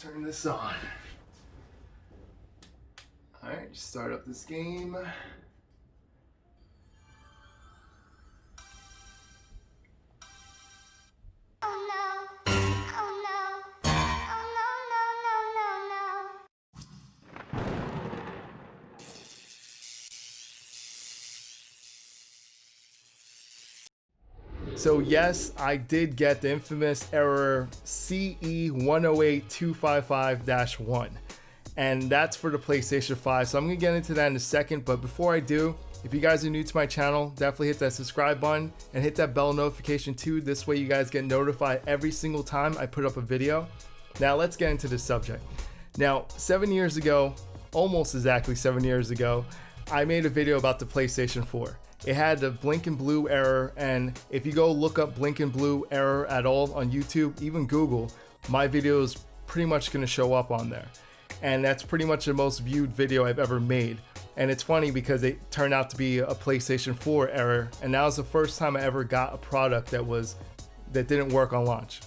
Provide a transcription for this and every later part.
turn this on. Alright, start up this game. So yes, I did get the infamous error CE-108255-1, and that's for the PlayStation 5. So I'm gonna get into that in a second, but before I do, if you guys are new to my channel, definitely hit that subscribe button and hit that bell notification too. This way you guys get notified every single time I put up a video. Now let's get into the subject. Now, 7 years ago, almost exactly 7 years ago, I made a video about the PlayStation 4. It had the blink and blue error, and if you go look up blink and blue error at all on YouTube, even Google, my video is pretty much going to show up on there. And that's pretty much the most viewed video I've ever made. And it's funny because it turned out to be a PlayStation 4 error, and that was the first time I ever got a product that didn't work on launch.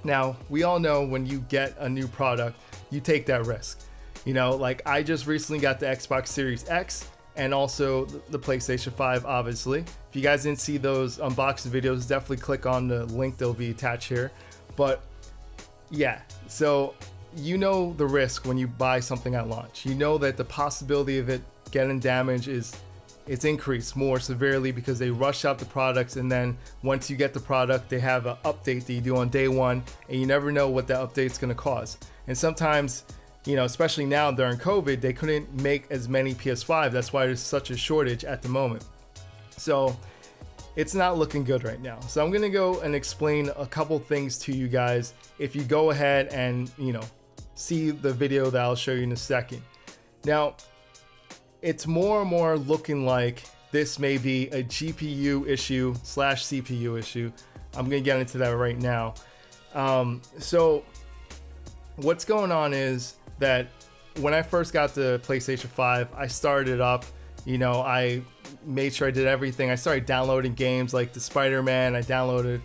Now, we all know when you get a new product, you take that risk. You know, like I just recently got the Xbox Series X, and also the PlayStation 5, obviously. If you guys didn't see those unboxing videos, definitely click on the link that'll be attached here. But yeah, so you know the risk when you buy something at launch. You know that the possibility of it getting damaged it's increased more severely because they rush out the products, and then once you get the product, they have an update that you do on day one, and you never know what that update's gonna cause. And sometimes, you know, especially now during COVID, they couldn't make as many PS5. That's why there's such a shortage at the moment. So it's not looking good right now. So I'm gonna go and explain a couple things to you guys if you go ahead and, you know, see the video that I'll show you in a second. Now, it's more and more looking like this may be a GPU issue / CPU issue. I'm gonna get into that right now. So what's going on is that when I first got the PlayStation 5, I started it up, you know, I made sure I did everything. I started downloading games like the Spider-Man, I downloaded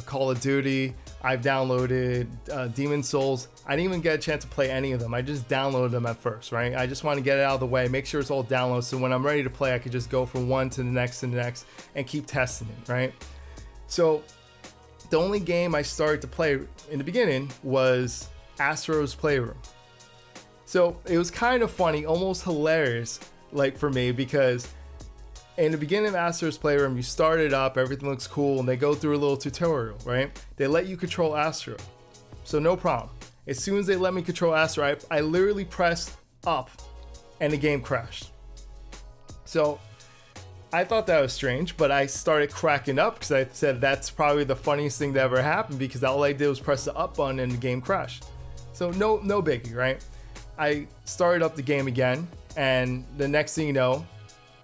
Call of Duty, I've downloaded Demon Souls. I didn't even get a chance to play any of them. I just downloaded them at first, right? I just want to get it out of the way, make sure it's all downloaded, so when I'm ready to play, I could just go from one to the next and keep testing it, right? So the only game I started to play in the beginning was Astro's Playroom. So it was kind of funny, almost hilarious, like for me, because in the beginning of Astro's Playroom, you start it up, everything looks cool, and they go through a little tutorial, right? They let you control Astro, so no problem. As soon as they let me control Astro, I literally pressed up, and the game crashed. So I thought that was strange, but I started cracking up because I said that's probably the funniest thing that ever happened, because all I did was press the up button and the game crashed. So no biggie, right? I started up the game again, and the next thing you know,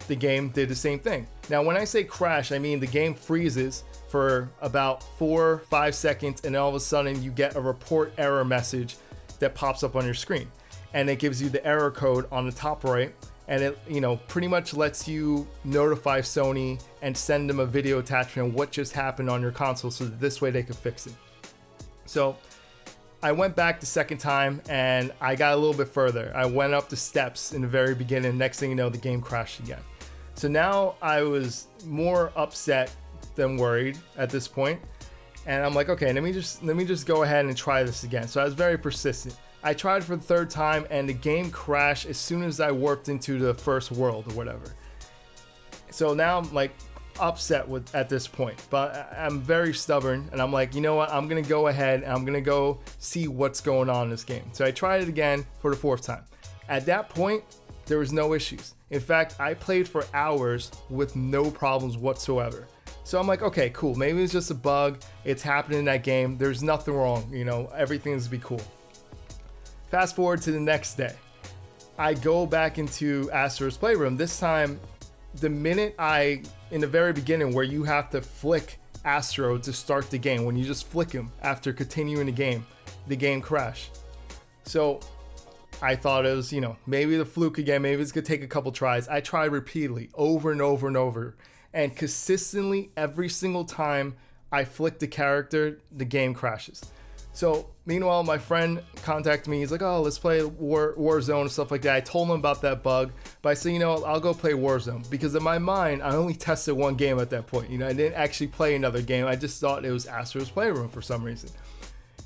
the game did the same thing. Now, when I say crash, I mean the game freezes for about 4 or 5 seconds, and all of a sudden you get a report error message that pops up on your screen, and it gives you the error code on the top right, and it, you know, pretty much lets you notify Sony and send them a video attachment of what just happened on your console, so that this way they could fix it. So I went back the second time and I got a little bit further. I went up the steps in the very beginning. Next thing you know, the game crashed again. So now I was more upset than worried at this point. And I'm like, okay, let me just go ahead and try this again. So I was very persistent. I tried for the third time, and the game crashed as soon as I warped into the first world or whatever. So now I'm like upset at this point, but I'm very stubborn, and I'm like, you know what, I'm gonna go ahead and I'm gonna go see what's going on in this game. So I tried it again for the fourth time. At that point, there was no issues. In fact, I played for hours with no problems whatsoever. So I'm like, okay, cool, maybe it's just a bug, it's happening in that game, there's nothing wrong, you know, everything's gonna be cool. Fast forward to the next day, I go back into Astro's Playroom. This time, the minute in the very beginning, where you have to flick Astro to start the game, when you just flick him after continuing the game crashed. So I thought it was, you know, maybe the fluke again, maybe it's gonna take a couple tries. I tried repeatedly, over and over and over, and consistently every single time I flick the character, the game crashes. So meanwhile, my friend contacted me. He's like, oh, let's play Warzone and stuff like that. I told him about that bug, but I said, I'll go play Warzone, because in my mind, I only tested one game at that point. I didn't actually play another game. I just thought it was Astro's Playroom for some reason.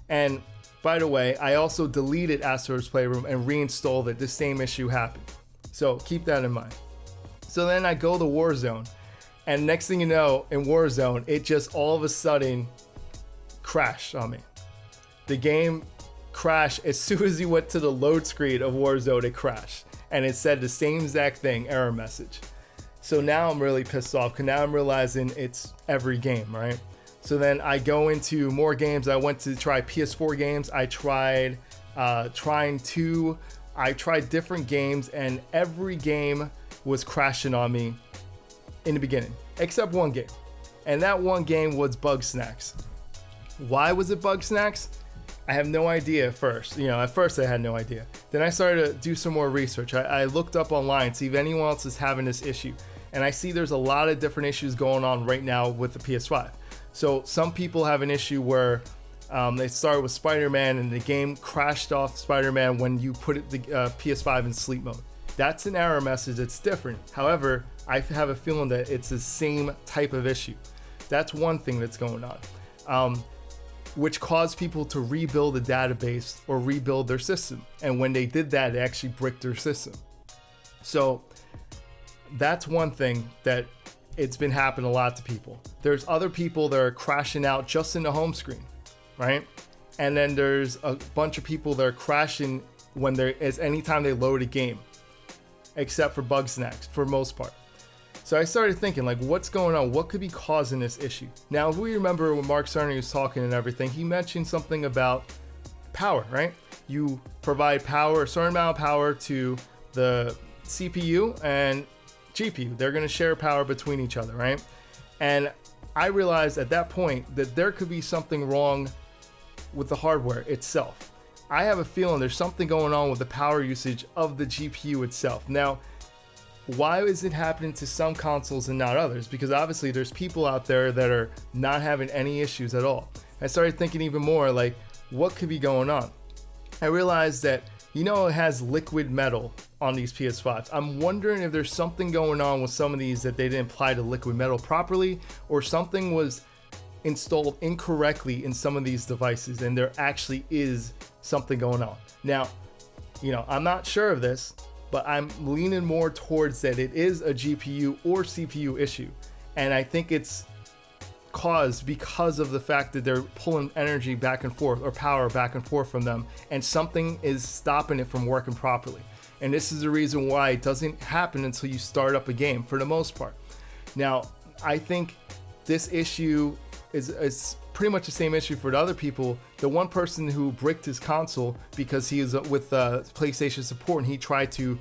And by the way, I also deleted Astro's Playroom and reinstalled it. The same issue happened. So keep that in mind. So then I go to Warzone, and next thing you know, in Warzone, it just all of a sudden crashed on me. The game crashed as soon as you went to the load screen of Warzone. It crashed, and it said the same exact thing, error message. So now I'm really pissed off, because now I'm realizing it's every game, right? So then I go into more games. I went to try PS4 games. I tried I tried different games, and every game was crashing on me in the beginning, except one game. And that one game was Bugsnax. Why was it Bugsnax? I have no idea at first. At first I had no idea. Then I started to do some more research. I looked up online to see if anyone else is having this issue. And I see there's a lot of different issues going on right now with the PS5. So some people have an issue where they started with Spider-Man, and the game crashed off Spider-Man when you put the PS5 in sleep mode. That's an error message. It's different. However, I have a feeling that it's the same type of issue. That's one thing that's going on. Which caused people to rebuild the database or rebuild their system. And when they did that, they actually bricked their system. So that's one thing that it's been happening a lot to people. There's other people that are crashing out just in the home screen, right? And then there's a bunch of people that are crashing when there is anytime they load a game, except for Bugsnax for most part. So I started thinking, like, what's going on? What could be causing this issue? Now, if we remember when Mark Cerny was talking and everything, he mentioned something about power, right? You provide power, a certain amount of power to the CPU and GPU. They're going to share power between each other, right? And I realized at that point that there could be something wrong with the hardware itself. I have a feeling there's something going on with the power usage of the GPU itself. Now, why is it happening to some consoles and not others? Because obviously there's people out there that are not having any issues at all. I started thinking even more, like, what could be going on? I realized that, it has liquid metal on these PS5s. I'm wondering if there's something going on with some of these that they didn't apply the liquid metal properly, or something was installed incorrectly in some of these devices, and there actually is something going on. Now, I'm not sure of this, but I'm leaning more towards that it is a GPU or CPU issue. And I think it's caused because of the fact that they're pulling energy back and forth, or power back and forth from them, and something is stopping it from working properly. And this is the reason why it doesn't happen until you start up a game for the most part. Now, I think this issue is pretty much the same issue for the other people. The one person who bricked his console because he is with PlayStation support, and he tried to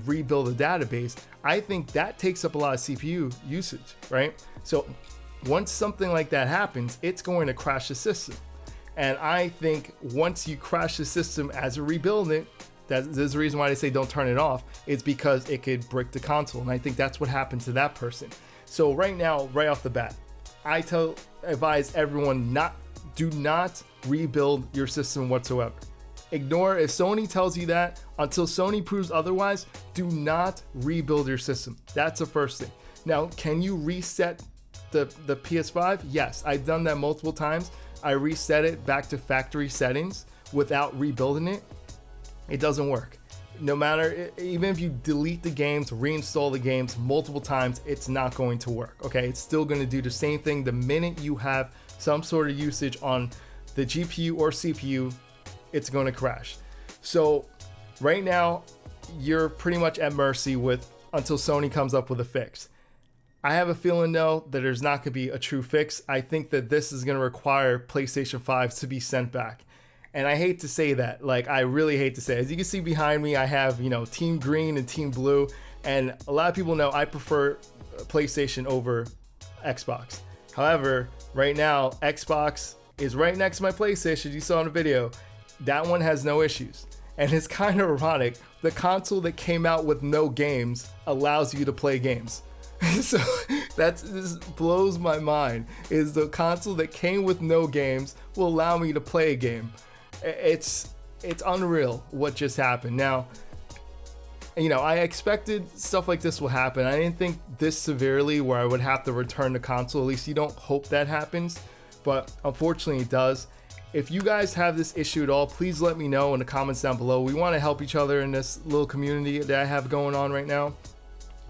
rebuild a database. I think that takes up a lot of CPU usage, right? So once something like that happens, it's going to crash the system. And I think once you crash the system as you're rebuilding it, there's a reason why they say don't turn it off. It's because it could brick the console. And I think that's what happened to that person. So right now, right off the bat, I advise everyone do not rebuild your system whatsoever. Ignore if Sony tells you that. Until Sony proves otherwise, do not rebuild your system. That's the first thing. Now, can you reset the PS5? Yes, I've done that multiple times. I reset it back to factory settings without rebuilding it. It doesn't work. No matter, even if you delete the games, reinstall the games multiple times, it's not going to work, okay? It's still going to do the same thing the minute you have some sort of usage on the GPU or CPU, it's going to crash. So right now, you're pretty much at mercy until Sony comes up with a fix. I have a feeling, though, that there's not going to be a true fix. I think that this is going to require PlayStation 5 to be sent back. And I hate to say that, I really hate to say it. As you can see behind me, I have, Team Green and Team Blue. And a lot of people know I prefer PlayStation over Xbox. However, right now, Xbox is right next to my PlayStation. You saw in the video. That one has no issues. And it's kind of ironic. The console that came out with no games allows you to play games. So This blows my mind. Is the console that came with no games will allow me to play a game. It's unreal what just happened. Now, you know, I expected stuff like this will happen. I didn't think this severely where I would have to return the console. At least you don't hope that happens, but unfortunately it does. If you guys have this issue at all, please let me know in the comments down below. We want to help each other in this little community that I have going on right now,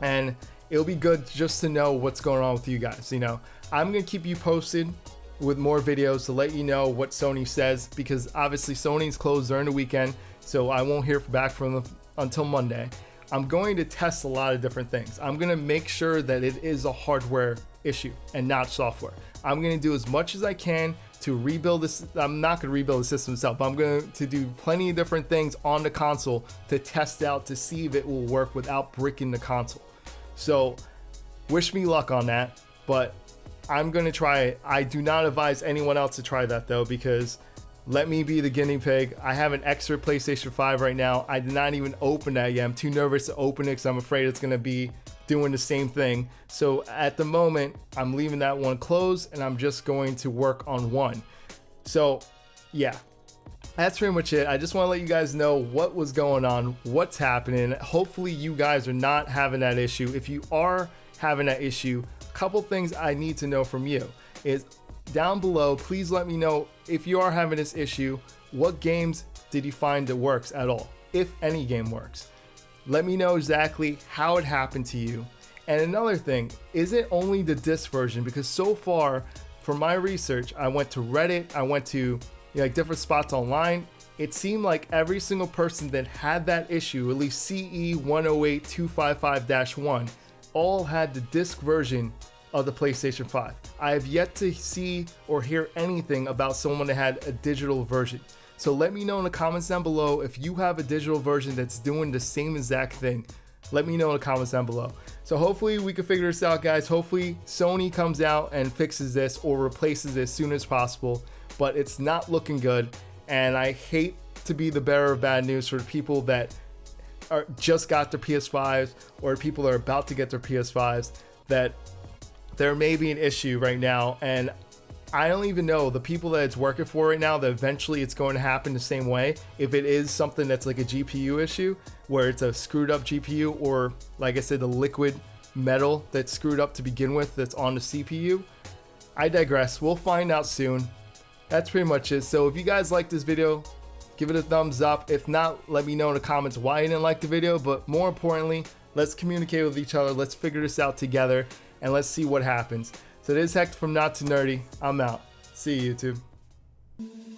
and it'll be good just to know what's going on with you guys. You know, I'm gonna keep you posted with more videos to let you know what Sony says, because obviously Sony's closed during the weekend, so I won't hear back from them until Monday. I'm going to test a lot of different things. I'm going to make sure that it is a hardware issue and not software. I'm going to do as much as I can to rebuild this. I'm not going to rebuild the system itself, but I'm going to do plenty of different things on the console to test out to see if it will work without bricking the console. So wish me luck on that, but I'm going to try it. I do not advise anyone else to try that though, because let me be the guinea pig. I have an extra PlayStation 5 right now. I did not even open that yet. I'm too nervous to open it because I'm afraid it's going to be doing the same thing. So at the moment, I'm leaving that one closed and I'm just going to work on one. So yeah, that's pretty much it. I just want to let you guys know what was going on, what's happening. Hopefully you guys are not having that issue. If you are having that issue, a couple things I need to know from you is down below, please let me know if you are having this issue, what games did you find that works at all, if any game works. Let me know exactly how it happened to you. And another thing, is it only the disc version? Because so far, from my research, I went to Reddit, I went to like different spots online. It seemed like every single person that had that issue, at least CE-108255-1, all had the disc version of the PlayStation 5. I have yet to see or hear anything about someone that had a digital version. So let me know in the comments down below if you have a digital version that's doing the same exact thing. Let me know in the comments down below. So hopefully we can figure this out, guys. Hopefully Sony comes out and fixes this or replaces it as soon as possible, but it's not looking good. And I hate to be the bearer of bad news for the people that just got their PS5s or people that are about to get their PS5s, that there may be an issue right now, and I don't even know the people that it's working for right now that eventually it's going to happen the same way. If it is something that's like a GPU issue where it's a screwed up GPU, or like I said, the liquid metal that's screwed up to begin with that's on the CPU. I digress. We'll find out soon. That's pretty much it. So if you guys like this video, give it a thumbs up. If not, let me know in the comments why you didn't like the video, but more importantly, let's communicate with each other. Let's figure this out together and let's see what happens. So this is Hector from Not Too Nerdy. I'm out. See you, YouTube.